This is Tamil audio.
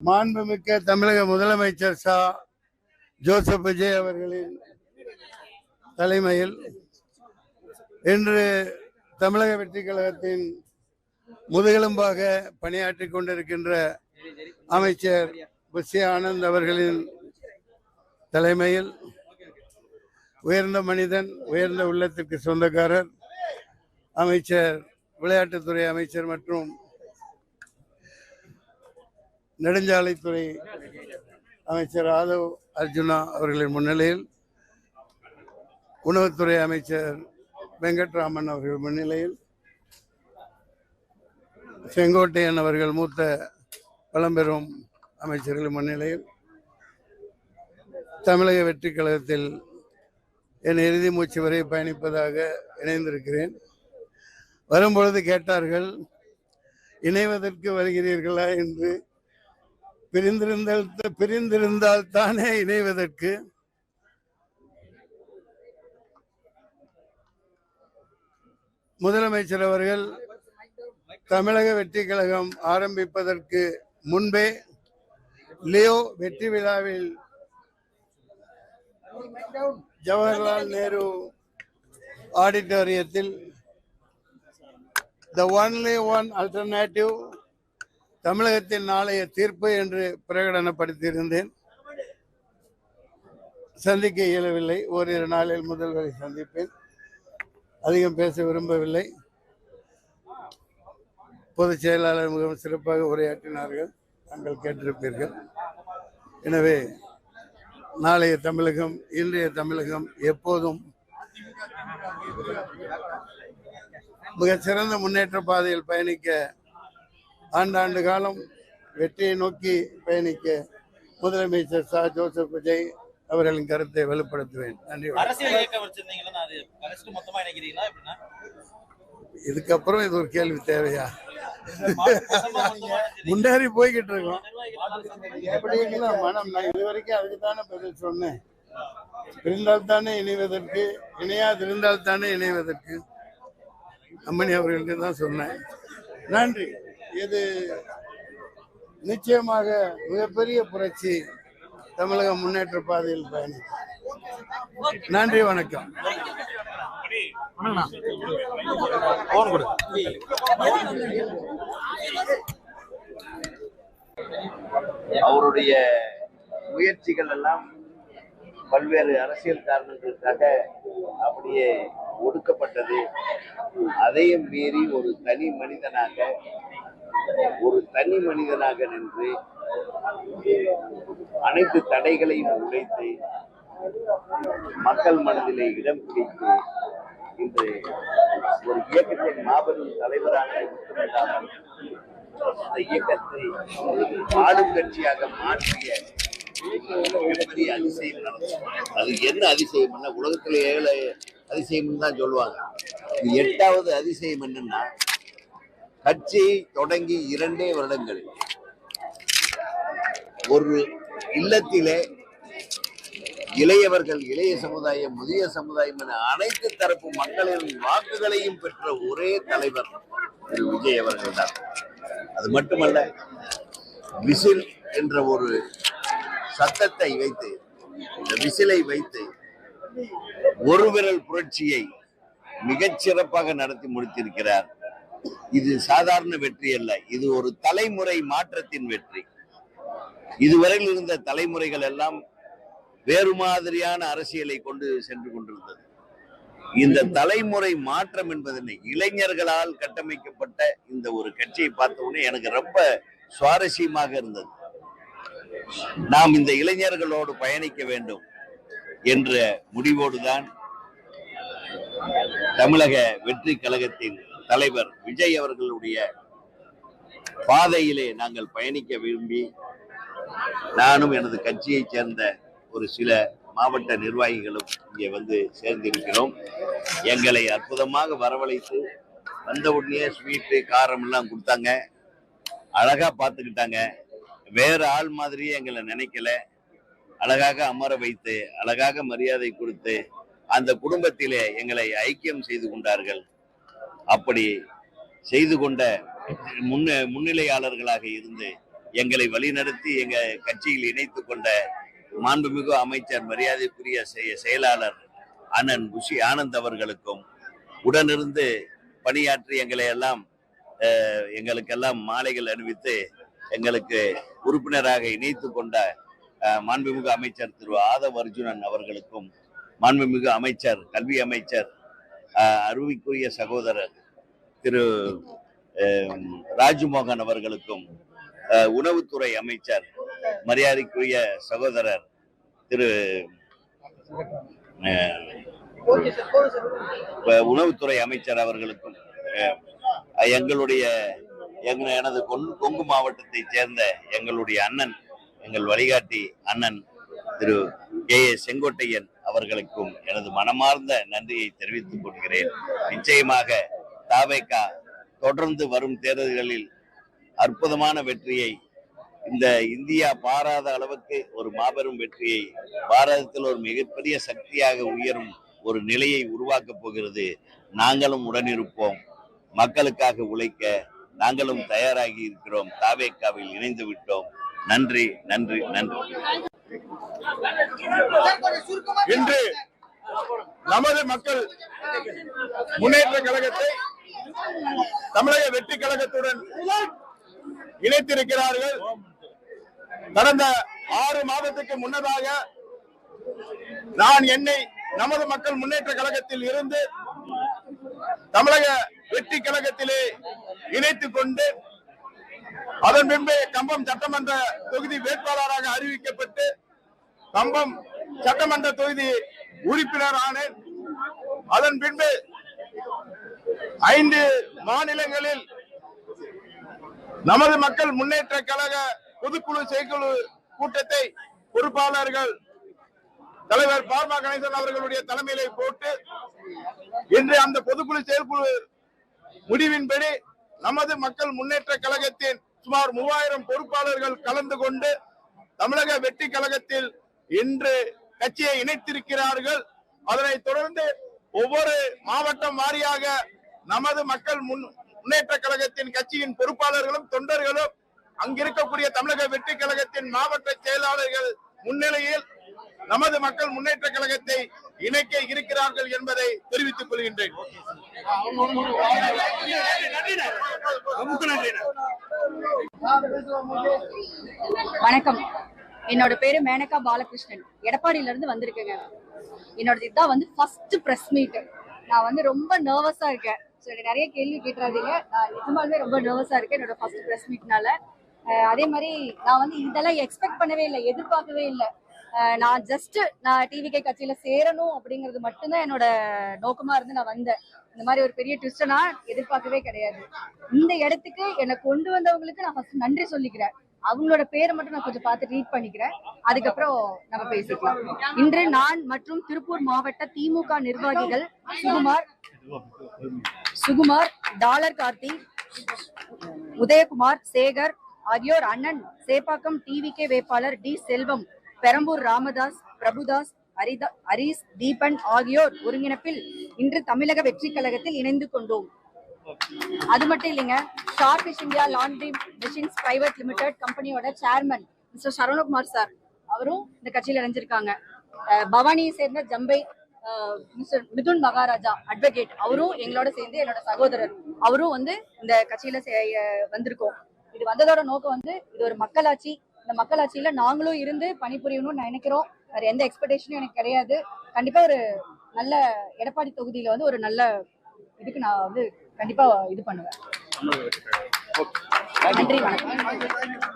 மாண்புமிக்க தமிழக முதலமைச்சர் ஜோசப் விஜய் அவர்களின் தலைமையில் இன்று தமிழக வெற்றி கழகத்தின் முதுகெலும்பாக பணியாற்றிக் கொண்டிருக்கின்ற அமைச்சர் புஷி ஆனந்த் அவர்களின் தலைமையில் உயர்ந்த மனிதன், உயர்ந்த உள்ளத்திற்கு சொந்தக்காரர் அமைச்சர், விளையாட்டுத்துறை அமைச்சர் மற்றும் நெடுஞ்சாலைத்துறை அமைச்சர் ஆதவ் அர்ஜுனா அவர்களின் முன்னிலையில், உணவுத்துறை அமைச்சர் வெங்கட்ராமன் அவர்கள் முன்னிலையில், செங்கோட்டையன் அவர்கள் மூத்த பழம்பெரும் அமைச்சர்கள் முன்னிலையில் தமிழக வெற்றி கழகத்தில் என் இறுதி மூச்சு வரை பயணிப்பதாக இணைந்திருக்கிறேன். வரும்பொழுது கேட்டார்கள், இணைவதற்கு வருகிறீர்களா என்று. பிரிந்திருந்தால் தானே இணைவதற்கு. முதலமைச்சர் அவர்கள் தமிழக வெற்றி கழகம் ஆரம்பிப்பதற்கு முன்பே லியோ வெற்றி விழாவில் Jawaharlal Nehru ஆடிட்டோரியத்தில் the only one alternative தமிழகத்தின் நாளைய தீர்ப்பு என்று பிரகடனப்படுத்தியிருந்தேன். சந்திக்க இயலவில்லை. ஓரிரு நாளில் முதல்வரை சந்திப்பேன். அதிகம் பேச விரும்பவில்லை. பொதுச் செயலாளர் மிகவும் சிறப்பாக உரையாற்றினார்கள், தாங்கள் கேட்டிருப்பீர்கள். எனவே நாளைய தமிழகம், இன்றைய தமிழகம் எப்போதும் மிகச்சிறந்த முன்னேற்ற பாதையில் பயணிக்க, ஆண்டாண்டு காலம் வெற்றியை நோக்கி பயணிக்க முதலமைச்சர் ஜோசப் விஜய் அவர்களின் கருத்தை வலுப்படுத்துவேன். நன்றி. இதுக்கப்புறம் இது ஒரு கேள்வி தேவையா? முன்னேறி போய்கிட்டு இருக்கோம். எப்படிங்களா மனம், நான் இதுவரைக்கும் அதுக்கு தானே பதில் சொன்னேன். பிரிந்தால் தானே இணைவதற்கு, இணையாதிருந்தால் தானே இணைவதற்கு. அம்மணி அவர்களுக்கு தான் சொன்னேன். நன்றி. இது நிச்சயமாக மிகப்பெரிய புரட்சி, தமிழக முன்னேற்ற பாதையில் பயணிக்கும். நன்றி, வணக்கம். அவருடைய முயற்சிகள் எல்லாம் பல்வேறு அரசியல் காரணங்களுக்காக அப்படியே ஒடுக்கப்பட்டது. அதையும் மீறி ஒரு தனி மனிதனாக நின்று அனைத்து தடைகளையும் உடைத்து மக்கள் மனதிலே இடம் பிடித்து இன்று ஒரு இயக்கத்தின் மாபெரும் தலைவராக மட்டுமில்லாமல் அந்த இயக்கத்தை ஆளும் கட்சியாக மாற்றிய மிகப்பெரிய அதிசயம் நடந்தது. அது என்ன அதிசயம்னா, உலகத்திலே 7 அதிசயம் தான் சொல்லுவாங்க. இது 8வது அதிசயம் என்னன்னா, கட்சி தொடங்கி 2 வருடங்களில் ஒரு இல்லத்திலே இளையவர்கள், இளைய சமுதாயம், முதிய சமுதாயம் என அனைத்து தரப்பு மக்களின் வாக்குகளையும் பெற்ற ஒரே தலைவர் திரு விஜய் அவர்கள் தான். அது மட்டுமல்ல, விசில் என்ற ஒரு சத்தத்தை வைத்து, இந்த விசிலை வைத்து ஒரு விரல் புரட்சியை மிகச் சிறப்பாக நடத்தி முடித்திருக்கிறார். இது சாதாரண வெற்றி அல்ல, இது ஒரு தலைமுறை மாற்றத்தின் வெற்றி. இதுவரையில் இருந்த தலைமுறைகள் எல்லாம் வேறு மாதிரியான அரசியலை கொண்டு சென்று கொண்டிருந்தது. இந்த தலைமுறை மாற்றம் என்பதனை இளைஞர்களால் கட்டமைக்கப்பட்ட இந்த ஒரு கட்சியை பார்த்தவுடனே எனக்கு ரொம்ப சுவாரஸ்யமாக இருந்தது. நாம் இந்த இளைஞர்களோடு பயணிக்க வேண்டும் என்ற முடிவோடுதான் தமிழக வெற்றி கழகத்தின் தலைவர் விஜய் அவர்களுடைய பாதையிலே நாங்கள் பயணிக்க விரும்பி, நானும் எனது கட்சியை சேர்ந்த ஒரு சில மாவட்ட நிர்வாகிகளும் இங்கே வந்து சேர்ந்திருக்கிறோம். எங்களை அற்புதமாக வரவழைத்து வந்த உடனே ஸ்வீட்டு, காரம் எல்லாம் கொடுத்தாங்க. அழகா பார்த்துக்கிட்டாங்க. வேற ஆள் மாதிரியே எங்களை நினைக்கல. அழகாக அமர வைத்து, அழகாக மரியாதை கொடுத்து அந்த குடும்பத்திலே எங்களை ஐக்கியம் செய்து கொண்டார்கள். அப்படி செய்து கொண்ட முன்னிலையாளர்களாக இருந்து எங்களை வழிநடத்தி எங்க கட்சியில் இணைத்துக் கொண்ட மாண்புமிகு அமைச்சர் மரியாதைக்குரிய செயலாளர் அண்ணன் குஷி ஆனந்த் அவர்களுக்கும் உடனிருந்து பணியாற்றி எங்களுக்கெல்லாம் மாலைகள் அணிவித்து எங்களுக்கு உறுப்பினராக இணைத்து கொண்ட மாண்புமிகு அமைச்சர் திரு ஆதவ் அர்ஜுனன் அவர்களுக்கும் மாண்புமிகு அமைச்சர் கல்வி அமைச்சர் அருமைக்குரிய சகோதரர் திரு ராஜ்மோகன் அவர்களுக்கும் உணவுத்துறை அமைச்சர் மரியாதைக்குரிய சகோதரர் திரு உணவுத்துறை அமைச்சர் அவர்களுக்கும் எனது கொங்கு மாவட்டத்தை சேர்ந்த எங்களுடைய அண்ணன் எங்கள் வழிகாட்டி அண்ணன் திரு கே செங்கோட்டையன் அவர்களுக்கும் எனது மனமார்ந்த நன்றியை தெரிவித்துக் கொள்கிறேன். நிச்சயமாக தவேகா தொடர்ந்து வரும் தேர்தல்களில் அற்புதமான வெற்றியை, இந்த இந்தியா பாராத அளவுக்கு ஒரு மாபெரும் வெற்றியை, பாரதத்தில் ஒரு மிகப்பெரிய சக்தியாக உயரும் ஒரு நிலையை உருவாக்கப் போகிறது. நாங்களும் உடனிருப்போம். மக்களுக்காக உழைக்க நாங்களும் தயாராகி இருக்கிறோம். தவேகாவில் இணைந்து விட்டோம். நன்றி நன்றி நன்றி. இன்று நமது மக்கள் முன்னேற்ற கழகத்தை தமிழக வெற்றி கழகத்துடன் இணைத்திருக்கிறார்கள். கடந்த 6 மாதத்துக்கு முன்னதாக நான் என்னை நமது மக்கள் முன்னேற்ற கழகத்தில் இருந்து தமிழக வெற்றி கழகத்திலே இணைத்துக் கொண்டு அதன் பின்பு கம்பம் சட்டமன்ற தொகுதி வேட்பாளராக அறிவிக்கப்பட்டு கம்பம் சட்டமன்ற தொகுதி உறுப்பினர் ஆனேன். அதன் பின்பு 5 மாநிலங்களில் நமது மக்கள் முன்னேற்ற கழக பொதுக்குழு செயற்குழு கூட்டத்தை பொறுப்பாளர்கள் தலைவர் பார்மா கணேசன் அவர்களுடைய தலைமையிலே போட்டு இன்று அந்த பொதுக்குழு செயற்குழு முடிவின்படி நமது மக்கள் முன்னேற்ற கழகத்தின் சுமார் 3000 பொறுப்பாளர்கள் கலந்து கொண்டு தமிழக வெற்றி கழகத்தில் இன்று கட்சியை இணைத்திருக்கிறார்கள். அதனைத் தொடர்ந்து ஒவ்வொரு மாவட்டம் வாரியாக நமது மக்கள் முன்னேற்ற கழகத்தின் கட்சியின் பொறுப்பாளர்களும் தொண்டர்களும் அங்கிருக்கக்கூடிய தமிழக வெற்றி கழகத்தின் மாவட்ட செயலாளர்கள் முன்னிலையில் நமது மக்கள் முன்னேற்ற கழகத்தை இணைக்க இருக்கிறார்கள் என்பதை தெரிவித்துக் கொள்கின்றேன். வணக்கம். என்னோட பேரு மேனகா பாலகிருஷ்ணன். எடப்பாடியில இருந்து வந்திருக்கேங்க. என்னோட இதுதான் ஃபர்ஸ்ட் பிரஸ் மீட். நான் ரொம்ப நர்வஸா இருக்கேன். நிறைய கேள்வி கேட்டுறாதீங்க. நான் நிஜமாலுமே ரொம்ப நர்வஸா இருக்கேன் என்னோட ஃபர்ஸ்ட் பிரஸ் மீட்னால. அதே மாதிரி நான் இதெல்லாம் எக்ஸ்பெக்ட் பண்ணவே இல்லை, எதிர்பார்க்கவே இல்லை. நான் டிவிகே கட்சியில சேரணும் அப்படிங்கிறது மட்டும்தான் என்னோட நோக்கமா இருந்து நான் வந்தேன். இந்த மாதிரி ஒரு பெரிய ட்விஸ்ட நான் எதிர்பார்க்கவே கிடையாது. இந்த இடத்துக்கு என்னை கொண்டு வந்தவங்களுக்கு நான் ஃபர்ஸ்ட் நன்றி சொல்லிக்கிறேன். அவங்களோட பேரை மட்டும் நான் கொஞ்சம் பார்த்து ரீட் பண்ணிக்கிறேன், அதுக்கப்புறம் நம்ம பேசிக்கலாம். இன்று நான் மற்றும் திருப்பூர் மாவட்ட திமுக நிர்வாகிகள் சுகுமார், டாலர் கார்த்தி, உதயகுமார், சேகர் ஆகியோர், அண்ணன் சேப்பாக்கம் டிவிகே வேட்பாளர் டி செல்வம், பெரம்பூர் ராமதாஸ், பிரபுதாஸ், ஹரிஸ், தீபன் ஆகியோர் ஒருங்கிணைப்பில் இன்று தமிழக வெற்றி கழகத்தில் இணைந்து கொண்டோம். அது மட்டும் இல்லைங்க, short fish India laundry machines private limited கம்பெனியோட சேர்மன் மிஸ்டர் சரவணகுமார் சார், அவரும் இந்த கட்சியில் இணைஞ்சிருக்காங்க. பவானியை சேர்ந்த ஜம்பை மிஸ்டர் மிதுன் மகாராஜா அட்வொகேட், அவரும் எங்களோட சேர்ந்து என்னோட சகோதரர், அவரும் இந்த கட்சியில வந்திருக்கோம். இது வந்ததோட நோக்கம் இது ஒரு மக்களாட்சி. இந்த மக்களாட்சியில நாங்களும் இருந்து பணிபுரியணும்னு நினைக்கிறோம். வேற எந்த எக்ஸ்பெக்டேஷனும் எனக்கு கிடையாது. கண்டிப்பா ஒரு நல்ல எடப்பாடி தொகுதியில ஒரு நல்ல இதுக்கு நான் கண்டிப்பா இது பண்ணுவேன். நன்றி, வணக்கம்.